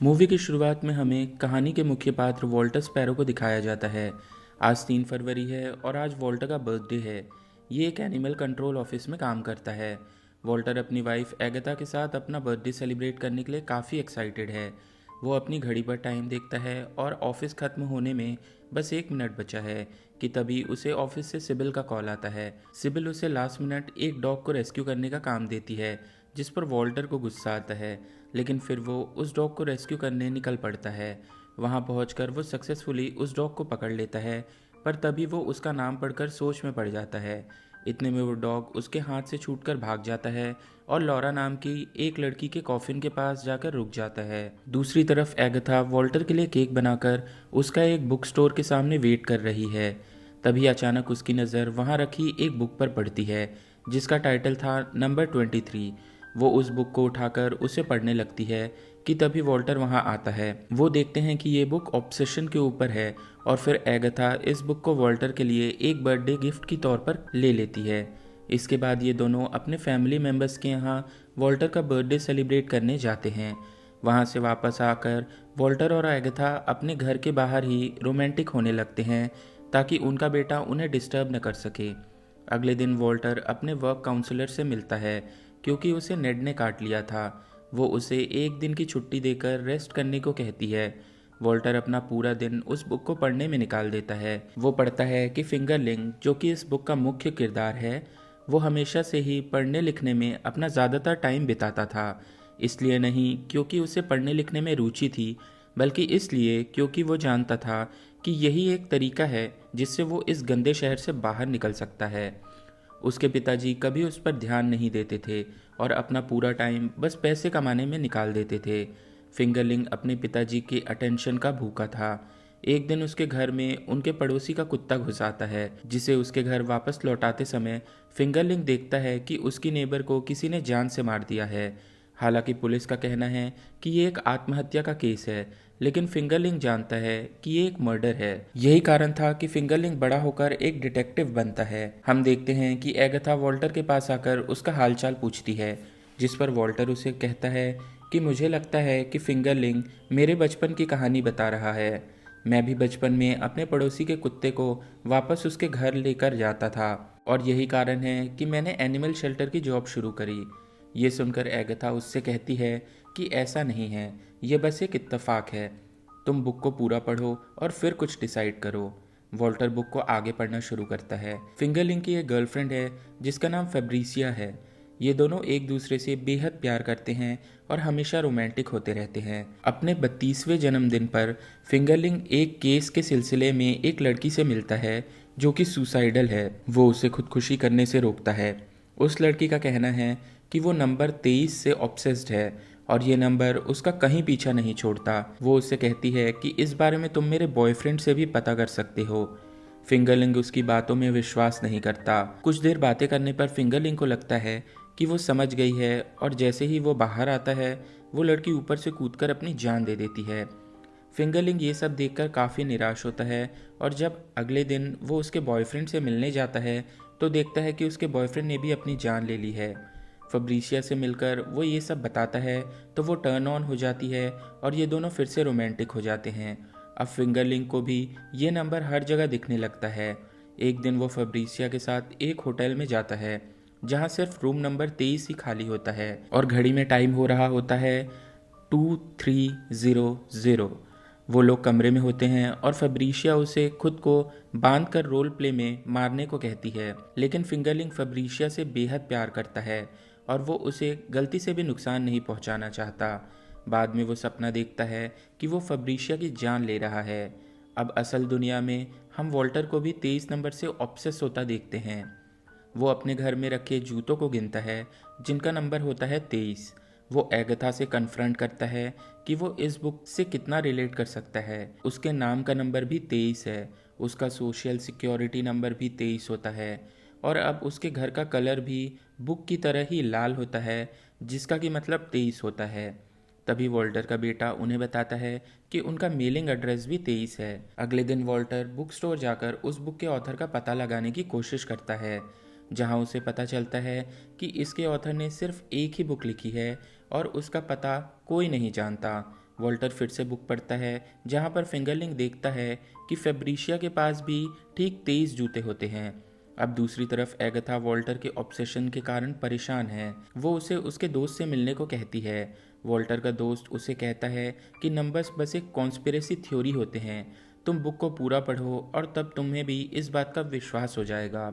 Movie की शुरुआत में हमें कहानी के मुख्य पात्र वॉल्टर स्पैरो को दिखाया जाता है। आज 3 फरवरी है और आज वॉल्टर का बर्थडे है। ये एक एनिमल कंट्रोल ऑफिस में काम करता है। वॉल्टर अपनी वाइफ एगथा के साथ अपना बर्थडे सेलिब्रेट करने के लिए काफ़ी एक्साइटेड है। वो अपनी घड़ी पर टाइम देखता है और ऑफिस ख़त्म होने में बस 1 मिनट बचा है कि तभी उसे ऑफिस से सिबिल का कॉल आता है। सिबिल उसे लास्ट मिनट एक डॉग को रेस्क्यू करने का काम देती है, जिस पर वॉल्टर को गुस्सा आता है, लेकिन फिर वो उस डॉग को रेस्क्यू करने निकल पड़ता है। वहाँ पहुँचकर वो सक्सेसफुली उस डॉग को पकड़ लेता है, पर तभी वो उसका नाम पढ़कर सोच में पड़ जाता है। इतने में वो डॉग उसके हाथ से छूटकर भाग जाता है और लॉरा नाम की एक लड़की के कॉफिन के पास जाकर रुक जाता है। दूसरी तरफ एगथा वॉल्टर के लिए केक बनाकर उसका एक बुक स्टोर के सामने वेट कर रही है। तभी अचानक उसकी नज़र वहाँ रखी एक बुक पर पड़ती है, जिसका टाइटल था नंबर 23। वो उस बुक को उठाकर उसे पढ़ने लगती है कि तभी वॉल्टर वहाँ आता है। वो देखते हैं कि ये बुक ऑब्सेशन के ऊपर है और फिर एगथा इस बुक को वॉल्टर के लिए एक बर्थडे गिफ्ट की तौर पर ले लेती है। इसके बाद ये दोनों अपने फैमिली मेम्बर्स के यहाँ वॉल्टर का बर्थडे सेलिब्रेट करने जाते हैं। वहाँ से वापस आकर वॉल्टर और एगथा अपने घर के बाहर ही रोमांटिक होने लगते हैं, ताकि उनका बेटा उन्हें डिस्टर्ब न कर सके। अगले दिन वॉल्टर अपने वर्क काउंसलर से मिलता है, क्योंकि उसे नेड ने काट लिया था। वो उसे एक दिन की छुट्टी देकर रेस्ट करने को कहती है। वॉल्टर अपना पूरा दिन उस बुक को पढ़ने में निकाल देता है। वो पढ़ता है कि फिंगरलिंग, जो कि इस बुक का मुख्य किरदार है, वो हमेशा से ही पढ़ने लिखने में अपना ज़्यादातर टाइम बिताता था। इसलिए नहीं क्योंकि उसे पढ़ने लिखने में रुचि थी, बल्कि इसलिए क्योंकि वो जानता था कि यही एक तरीका है जिससे वो इस गंदे शहर से बाहर निकल सकता है। उसके पिताजी कभी उस पर ध्यान नहीं देते थे और अपना पूरा टाइम बस पैसे कमाने में निकाल देते थे। फिंगरलिंग अपने पिताजी के अटेंशन का भूखा था। एक दिन उसके घर में उनके पड़ोसी का कुत्ता घुस आता है, जिसे उसके घर वापस लौटाते समय फिंगरलिंग देखता है कि उसकी नेबर को किसी ने जान से मार दिया है। हालांकि पुलिस का कहना है कि ये एक आत्महत्या का केस है, लेकिन फिंगरलिंग जानता है कि ये एक मर्डर है। यही कारण था कि फिंगरलिंग बड़ा होकर एक डिटेक्टिव बनता है। हम देखते हैं कि एगथा वॉल्टर के पास आकर उसका हालचाल पूछती है, जिस पर वॉल्टर उसे कहता है कि मुझे लगता है कि फिंगरलिंग मेरे बचपन की कहानी बता रहा है। मैं भी बचपन में अपने पड़ोसी के कुत्ते को वापस उसके घर लेकर जाता था, और यही कारण है कि मैंने एनिमल शेल्टर की जॉब शुरू करी। ये सुनकर एगथा उससे कहती है कि ऐसा नहीं है, ये बस एक इत्तेफाक है। तुम बुक को पूरा पढ़ो और फिर कुछ डिसाइड करो। वॉल्टर बुक को आगे पढ़ना शुरू करता है। फिंगरलिंग की एक गर्लफ्रेंड है जिसका नाम फेब्रिसिया है। ये दोनों एक दूसरे से बेहद प्यार करते हैं और हमेशा रोमांटिक होते रहते हैं। अपने 32वें जन्मदिन पर फिंगरलिंग एक केस के सिलसिले में एक लड़की से मिलता है जो कि सुसाइडल है। वो उसे खुदकुशी करने से रोकता है। उस लड़की का कहना है कि वो नंबर 23 से ऑब्सेस्ड है और ये नंबर उसका कहीं पीछा नहीं छोड़ता। वो उससे कहती है कि इस बारे में तुम मेरे बॉयफ्रेंड से भी पता कर सकते हो। फिंगरलिंग उसकी बातों में विश्वास नहीं करता। कुछ देर बातें करने पर फिंगरलिंग को लगता है कि वो समझ गई है, और जैसे ही वो बाहर आता है वो लड़की ऊपर से कूदकर अपनी जान दे देती है। फिंगरलिंग ये सब देखकर काफ़ी निराश होता है, और जब अगले दिन वो उसके बॉयफ्रेंड से मिलने जाता है तो देखता है कि उसके बॉयफ्रेंड ने भी अपनी जान ले ली है। फब्रिसिया से मिलकर वो ये सब बताता है तो वो टर्न ऑन हो जाती है और ये दोनों फिर से रोमांटिक हो जाते हैं। अब फिंगरलिंग को भी ये नंबर हर जगह दिखने लगता है। एक दिन वो फब्रिसिया के साथ एक होटल में जाता है जहाँ सिर्फ रूम नंबर 23 ही खाली होता है और घड़ी में टाइम हो रहा होता है 2300। वो लोग कमरे में होते हैं और फब्रिशिया उसे खुद को बांध कर रोल प्ले में मारने को कहती है, लेकिन फिंगरलिंग फब्रिशिया से बेहद प्यार करता है और वो उसे गलती से भी नुकसान नहीं पहुंचाना चाहता। बाद में वो सपना देखता है कि वो फब्रिशिया की जान ले रहा है। अब असल दुनिया में हम वॉल्टर को भी 23 नंबर से ऑब्सेस होता देखते हैं। वो अपने घर में रखे जूतों को गिनता है जिनका नंबर होता है 23। वो एगथा से कन्फ्रंट करता है कि वो इस बुक से कितना रिलेट कर सकता है। उसके नाम का नंबर भी 23 है, उसका सोशल सिक्योरिटी नंबर भी 23 होता है, और अब उसके घर का कलर भी बुक की तरह ही लाल होता है, जिसका कि मतलब 23 होता है। तभी वॉल्टर का बेटा उन्हें बताता है कि उनका मेलिंग एड्रेस भी 23 है। अगले दिन वॉल्टर बुक स्टोर जाकर उस बुक के ऑथर का पता लगाने की कोशिश करता है, जहां उसे पता चलता है कि इसके ऑथर ने सिर्फ एक ही बुक लिखी है और उसका पता कोई नहीं जानता। वॉल्टर फिर से बुक पढ़ता है, जहाँ पर फिंगरलिंग देखता है कि फेब्रिशिया के पास भी ठीक 23 जूते होते हैं। अब दूसरी तरफ एगथा वॉल्टर के ऑब्सेशन के कारण परेशान है। वो उसे उसके दोस्त से मिलने को कहती है। वॉल्टर का दोस्त उसे कहता है कि नंबर्स बस एक कॉन्स्पिरेसी थ्योरी होते हैं, तुम बुक को पूरा पढ़ो और तब तुम्हें भी इस बात का विश्वास हो जाएगा।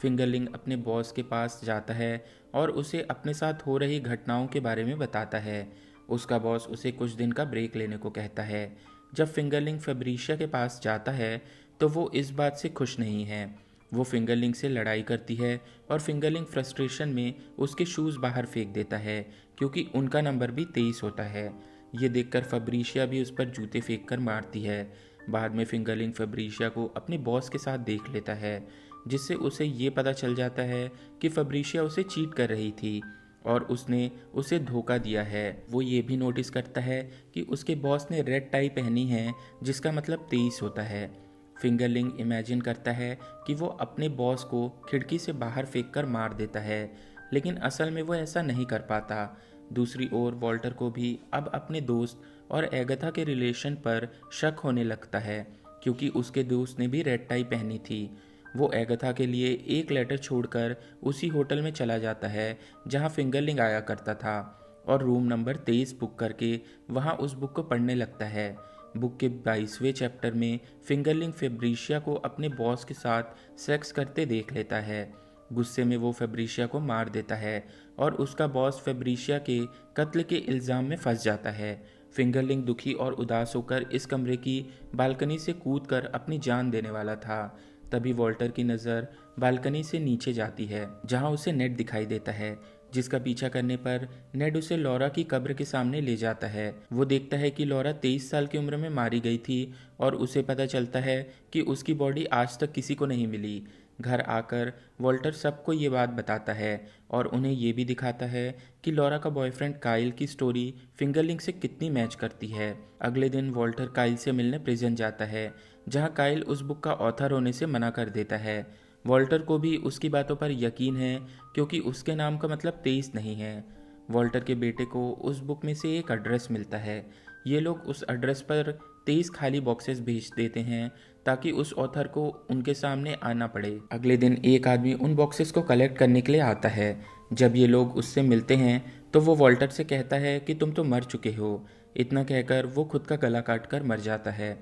फिंगरलिंग अपने बॉस के पास जाता है और उसे अपने साथ हो रही घटनाओं के बारे में बताता है। उसका बॉस उसे कुछ दिन का ब्रेक लेने को कहता है। जब फिंगरलिंग फेब्रिशिया के पास जाता है तो वो इस बात से खुश नहीं है। वो फिंगरलिंग से लड़ाई करती है और फिंगरलिंग फ्रस्ट्रेशन में उसके शूज़ बाहर फेंक देता है, क्योंकि उनका नंबर भी 23 होता है। ये देखकर फेब्रिशिया भी उस पर जूते फेंक कर मारती है। बाद में फिंगरलिंग फेब्रिशिया को अपने बॉस के साथ देख लेता है, जिससे उसे ये पता चल जाता है कि फेब्रिशिया उसे चीट कर रही थी और उसने उसे धोखा दिया है। वो ये भी नोटिस करता है कि उसके बॉस ने रेड टाई पहनी है, जिसका मतलब 23 होता है। फिंगरलिंग इमेजिन करता है कि वो अपने बॉस को खिड़की से बाहर फेंक कर मार देता है, लेकिन असल में वो ऐसा नहीं कर पाता। दूसरी ओर वॉल्टर को भी अब अपने दोस्त और एगथा के रिलेशन पर शक होने लगता है, क्योंकि उसके दोस्त ने भी रेड टाई पहनी थी। वो एगथा के लिए एक लेटर छोड़कर उसी होटल में चला जाता है जहां फिंगरलिंग आया करता था और रूम नंबर 23 बुक करके वहां उस बुक को पढ़ने लगता है। बुक के 22वें चैप्टर में फिंगरलिंग फेब्रिशिया को अपने बॉस के साथ सेक्स करते देख लेता है। गुस्से में वो फेब्रिशिया को मार देता है और उसका बॉस फेब्रिशिया के कत्ल के इल्ज़ाम में फंस जाता है। फिंगरलिंग दुखी और उदास होकर इस कमरे की बालकनी से कूदकर अपनी जान देने वाला था। तभी वॉल्टर की नज़र बालकनी से नीचे जाती है, जहां उसे नेड दिखाई देता है, जिसका पीछा करने पर नेड उसे लॉरा की कब्र के सामने ले जाता है। वो देखता है कि लॉरा 23 साल की उम्र में मारी गई थी और उसे पता चलता है कि उसकी बॉडी आज तक किसी को नहीं मिली। घर आकर वॉल्टर सबको ये बात बताता है और उन्हें ये भी दिखाता है कि लॉरा का बॉयफ्रेंड काइल की स्टोरी फिंगरलिंग से कितनी मैच करती है। अगले दिन वॉल्टर काइल से मिलने प्रिजन जाता है, जहां काइल उस बुक का ऑथर होने से मना कर देता है। वॉल्टर को भी उसकी बातों पर यकीन है, क्योंकि उसके नाम का मतलब 23 नहीं है। वॉल्टर के बेटे को उस बुक में से एक एड्रेस मिलता है। ये लोग उस एड्रेस पर 23 खाली बॉक्सेस भेज देते हैं ताकि उस ऑथर को उनके सामने आना पड़े। अगले दिन एक आदमी उन बॉक्सेस को कलेक्ट करने के लिए आता है। जब ये लोग उससे मिलते हैं तो वो वॉल्टर से कहता है कि तुम तो मर चुके हो। इतना कहकर वो खुद का गला काट कर मर जाता है।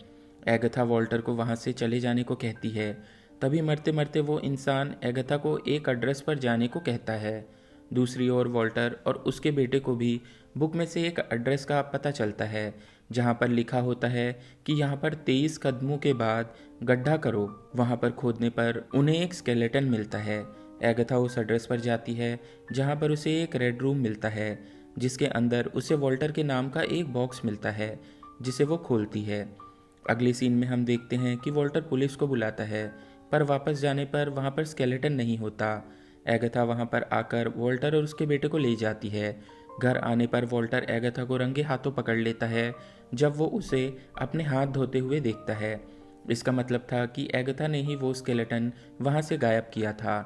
एगथा वॉल्टर को वहाँ से चले जाने को कहती है। तभी मरते मरते वो इंसान एगथा को एक एड्रेस पर जाने को कहता है। दूसरी ओर वॉल्टर और उसके बेटे को भी बुक में से एक एड्रेस का पता चलता है, जहाँ पर लिखा होता है कि यहाँ पर 23 कदमों के बाद गड्ढा करो। वहाँ पर खोदने पर उन्हें एक स्केलेटन मिलता है। एगथा उस एड्रेस पर जाती है, जहाँ पर उसे एक रेड रूम मिलता है, जिसके अंदर उसे वॉल्टर के नाम का एक बॉक्स मिलता है, जिसे वो खोलती है। अगले सीन में हम देखते हैं कि वॉल्टर पुलिस को बुलाता है, पर वापस जाने पर वहाँ पर स्केलेटन नहीं होता। एगथा वहाँ पर आकर वॉल्टर और उसके बेटे को ले जाती है। घर आने पर वॉल्टर एगथा को रंगे हाथों पकड़ लेता है जब वो उसे अपने हाथ धोते हुए देखता है। इसका मतलब था कि एगथा ने ही वो स्केलेटन वहाँ से गायब किया था।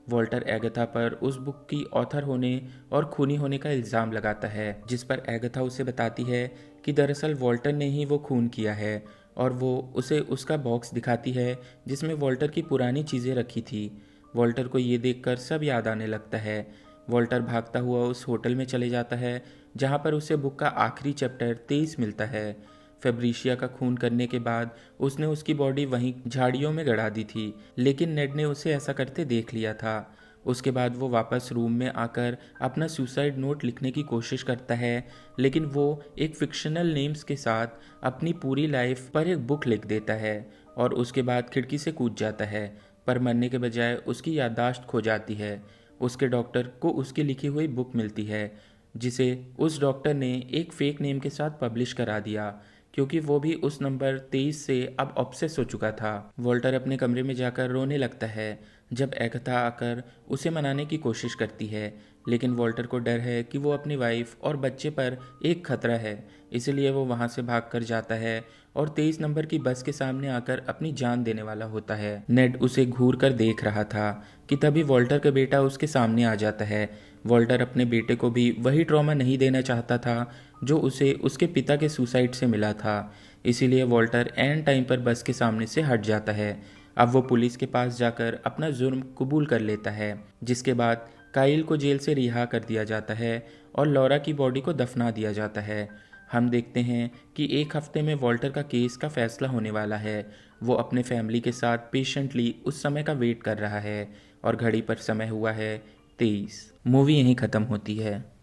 वॉल्टर एगथा पर उस बुक की ऑथर होने और खूनी होने का इल्ज़ाम लगाता है, जिस पर एगथा उसे बताती है कि दरअसल वॉल्टर ने ही वो खून किया है, और वो उसे उसका बॉक्स दिखाती है जिसमें वॉल्टर की पुरानी चीज़ें रखी थी। वॉल्टर को ये देखकर सब याद आने लगता है। वॉल्टर भागता हुआ उस होटल में चले जाता है जहाँ पर उसे बुक का आखिरी चैप्टर 23 मिलता है। फेब्रिशिया का खून करने के बाद उसने उसकी बॉडी वहीं झाड़ियों में गड़ा दी थी, लेकिन नेड ने उसे ऐसा करते देख लिया था। उसके बाद वो वापस रूम में आकर अपना सुसाइड नोट लिखने की कोशिश करता है, लेकिन वो एक फिक्शनल नेम्स के साथ अपनी पूरी लाइफ पर एक बुक लिख देता है और उसके बाद खिड़की से कूद जाता है, पर मरने के बजाय उसकी याददाश्त खो जाती है। उसके डॉक्टर को उसकी लिखी हुई बुक मिलती है, जिसे उस डॉक्टर ने एक फेक नेम के साथ पब्लिश करा दिया, क्योंकि वो भी उस नंबर 23 से अब ऑब्सेस हो चुका था। वॉल्टर अपने कमरे में जाकर रोने लगता है जब एगथा आकर उसे मनाने की कोशिश करती है, लेकिन वॉल्टर को डर है कि वो अपनी वाइफ और बच्चे पर एक खतरा है, इसलिए वो वहाँ से भागकर जाता है और 23 नंबर की बस के सामने आकर अपनी जान देने वाला होता है। नेड उसे घूर कर देख रहा था कि तभी वॉल्टर का बेटा उसके सामने आ जाता है। वॉल्टर अपने बेटे को भी वही ट्रॉमा नहीं देना चाहता था जो उसे उसके पिता के सुसाइड से मिला था। इसीलिए वॉल्टर एन टाइम पर बस के सामने से हट जाता है। अब वो पुलिस के पास जाकर अपना जुर्म कबूल कर लेता है, जिसके बाद काइल को जेल से रिहा कर दिया जाता है और लॉरा की बॉडी को दफना दिया जाता है। हम देखते हैं कि एक हफ्ते में वॉल्टर का केस का फैसला होने वाला है। वो अपने फैमिली के साथ पेशेंटली उस समय का वेट कर रहा है और घड़ी पर समय हुआ है 23। मूवी यहीं ख़त्म होती है।